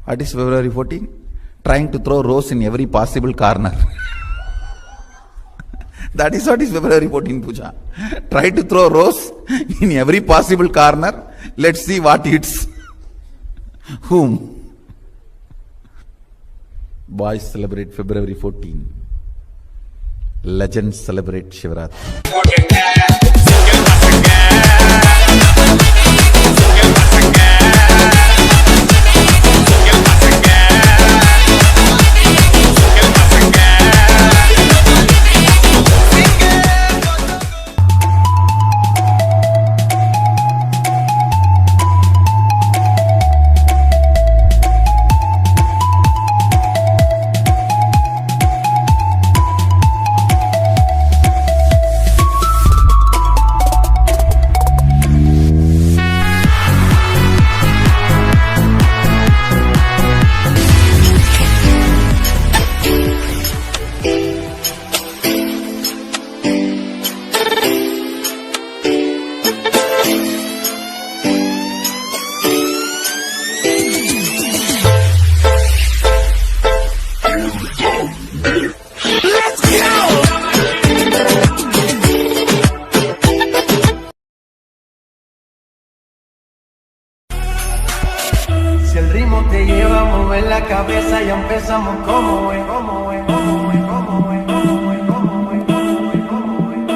What is February 14? Trying to throw rose in every possible corner. That is what is February 14 puja. Try to throw rose in every possible corner. Let's see what hits whom. Boys celebrate February 14. Legends celebrate Shivratri. Si el ritmo te lleva a mover la cabeza, ya empezamos como es, como es, como es, como es, como es, como es, como es,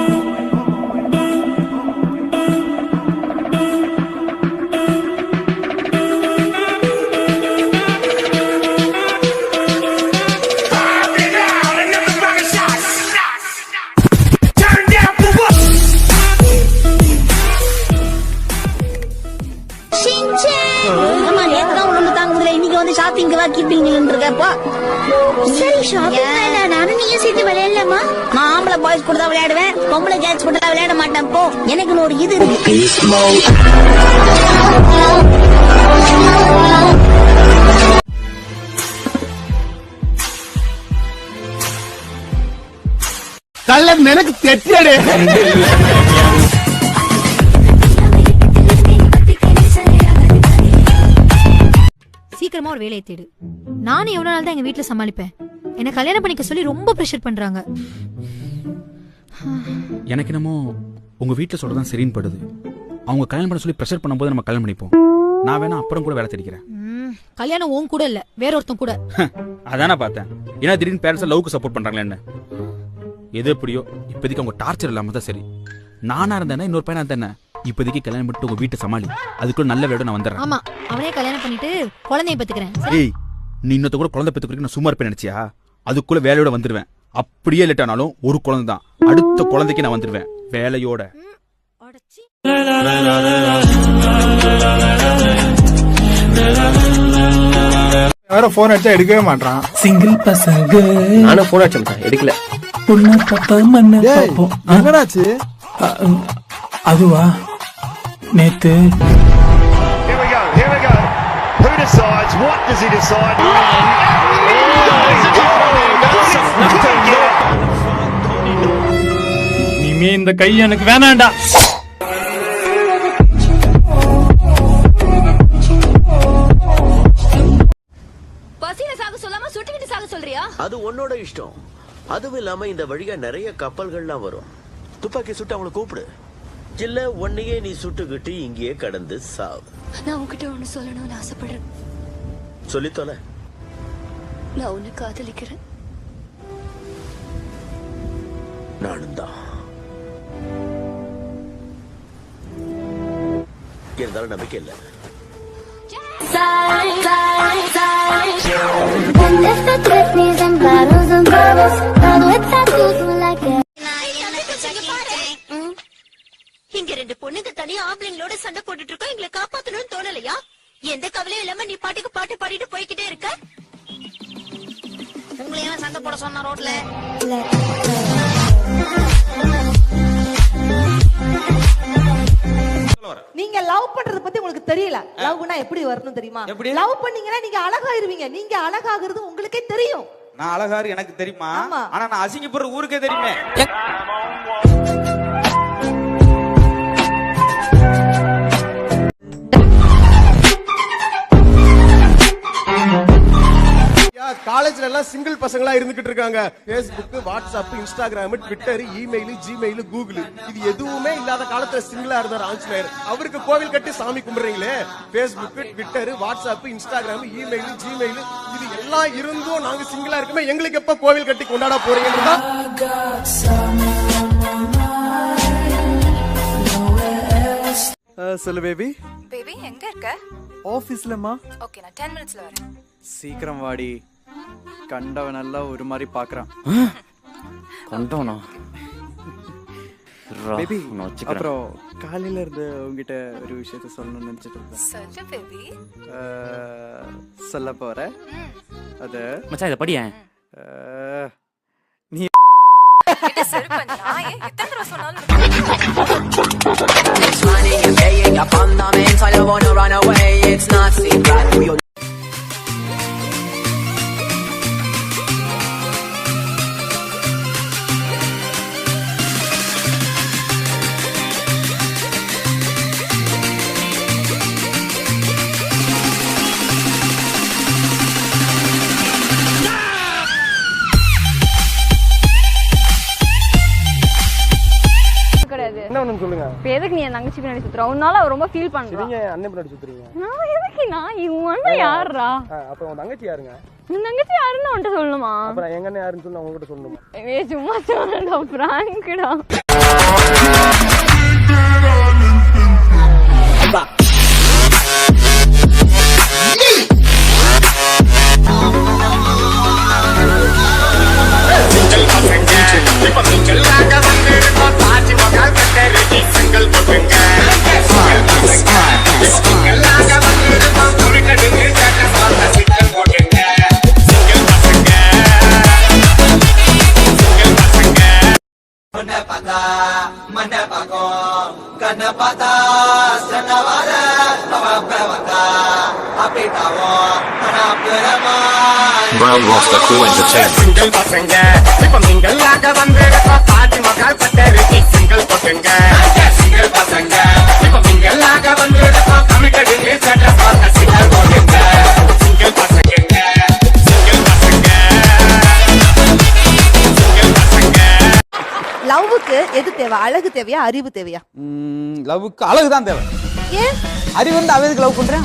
shopping சரி shopping நானும் நீங்க சேர்த்து விளையாடலாமா? நான் ஆம்பளை boys கூட தான் விளையாடுவேன், பொம்பளை கேட்ஸ் கூட விளையாட மாட்டேன். போ, எனக்கு ஒரு இது இருக்கு. கள்ளன் எனக்கு தெரியடே. சீக்கிரமா ஒரு வேலையை தேடு. நானும் எவ்வளவு நாள் தான் எங்க வீட்டுல சமாளிப்பேன். என்ன கல்யாணம் பண்ணிக்க சொல்லி ரொம்ப பிரஷர் பண்றாங்க. எனக்கு என்னமோ உங்க வீட்டுல சொல்றதான் சரின்னு படுது. அவங்க கல்யாணம் பண்ண சொல்லி பிரஷர் பண்ணும்போது நம்ம கல்யாணம் பண்ணிப்போம். நான் வேணா அப்புறம் கூட வேலை தேடிக்கிறேன். கல்யாணம் உன் கூட இல்ல, வேற ஒருத்தன் கூட. அதானே பார்த்தேன். ஏன்னா திடீர்னு பேரண்ட்ஸ் லவ்க்கு சப்போர்ட் பண்றாங்களே என்ன. எது எப்படியோ இப்போதைக்கு அவங்க டார்ச்சர் இல்லாம தான் சரி. நானா இருந்தேன்னா இன்னொரு பையனா இருந்தேன். இப்போதைக்கு கல்யாணம் பண்ணிட்டு உங்க வீட்டை சமாளி. அதுக்குள்ள நல்ல வேலை நான் வந்துடுறேன். ஆமா, அவனே கல்யாணம் பண்ணிட்டு குழந்தைய பெத்துக்கிறேன். ஏய், நீ இன்னொருத்த கூட குழந்தை பெத்துக்கிறதுக்கு நான் சும்மா இருப்பேன் நினைச்சியா? அதுக்குள்ள வேலையோட வந்துருவேன். அப்படியே லேட் ஆனாலும் ஒரு குழந்தை தான், அடுத்த குழந்தைக்கு நான் வந்துருவேன் வேலையோட. வேற போன் அடிச்சா எடுக்கவே மாட்டான். சிங்கிள் பசங்க நானும் போன் அடிச்சேன், எடுக்கல. பொண்ணு பாப்பா மண்ணு பாப்போம். என்னடாச்சு? அதுவா நேத்து இனிமே இந்த கை எனக்கு வேணாண்டா. பசியில சாக சொல்லாம சுட்டுக்கிட்டு சாக சொல்றியா? அது உன்னோட இஷ்டம். அதுவும் இல்லாம இந்த வழியா நிறைய கப்பல்கள்லாம் வரும். துப்பாக்கி சுட்டு அவங்களை கூப்பிடு. இல்ல ஒன்னையே நீ சுட்டுக்கிட்டு இங்கேயே கடந்து சாவு. நான் உன்கிட்ட ஒண்ணு சொல்லணும்னு ஆசைப்படுறேன். சொல்லித்தோல. நான் உன்னை காதலிக்கிறேன். நானும் தான். இருந்தாலும் நம்பிக்கை இல்லை. இங்க ரெண்டு பொண்ணுங்க தனி ஆம்பளைங்களோட சண்டை போட்டுட்டு இருக்கோம். எங்களை காப்பாத்தணும்னு தோணலையா? எந்த கவலையும் இல்லாம நீ பாட்டுக்கு பாட்டு பாடிட்டு போய்கிட்டே இருக்க. உங்களையெல்லாம் சண்டை போட சொன்ன ரோட்ல. நீங்க லவ் பண்றத பத்தி உங்களுக்கு தெரியல. லவ்னா எப்படி வரணும் தெரியுமா? லவ் பண்ணீங்கன்னா நீங்க அழகாயிருவீங்க. நீங்க அழகாகிறது உங்களுக்கே தெரியும். நான் அழகாரு எனக்கு தெரியுமா? ஆனா நான் அசிங்கப்படுற ஊருக்கே தெரியுமே. காலேஜ்ல எல்லாம் சிங்கிள் பசங்களா இருந்துகிட்டு இருக்காங்க. Facebook, WhatsApp, Instagram, Twitter, email, Gmail, Google இது எதுவுமே இல்லாத காலத்துல சிங்கிளா இருந்தார் ஆஞ்சநேயர். அவருக்கு கோவில் கட்டி சாமி கும்பிடுறீங்களே. Facebook, Twitter, WhatsApp, Instagram, email, Gmail இது எல்லாம் இருந்தும் நாங்க சிங்கிளா இருக்குமே, எங்களுக்கு எப்ப கோவில் கட்டி கொண்டாட போறீங்கன்றதா? சொல்லு பேபி. பேபி எங்க இருக்க? ஆபீஸ்லமா. ஓகே நான் 10 மினிட்ஸ்ல வரேன். சீக்கிரம் வாடி. கண்டவன் எல்லாம் ஒரு மாதிரி பாக்குறான். கண்டவனா? பேபி அப்புறம் காலையில இருந்து உங்ககிட்ட ஒரு விஷயத்த சொல்லணும்னு நினைச்சிட்டு இருந்தேன். சொல்லு பேபி. சொல்ல போறேன். அது மச்சான் இத படியே. நீ கிட்ட செருப்பு நான் எத்தனை தடவை சொன்னாலும் என்ன ஒண்ணு சொல்லுங்க. இப்ப எதுக்கு நீ என் தங்கச்சி பின்னாடி சுத்துற? உன்னால அவ ரொம்ப ஃபீல் பண்றா. நீங்க அண்ணன் பின்னாடி சுத்துறீங்க. நான் எதுக்கு நான் இவன் யாருடா? அப்ப உங்க தங்கச்சி யாருங்க? உன் தங்கச்சி யாருன்னு உன்கிட்ட சொல்லணுமா? அப்புறம் எங்க அண்ணன் யாருன்னு சொல்லி உங்ககிட்ட சொல்லணுமா? ஏய் சும்மா சொன்னடா பிராங்க்டா. Brown Roster Crew Entertainment. லவ்வுக்கு எது தேவை? அழகு தேவையா அறிவு தேவையா? லவ்வுக்கு அழகுதான் தேவை. ஏன் அறிவு வந்து அவ எதுக்கு லவ் பண்றேன்?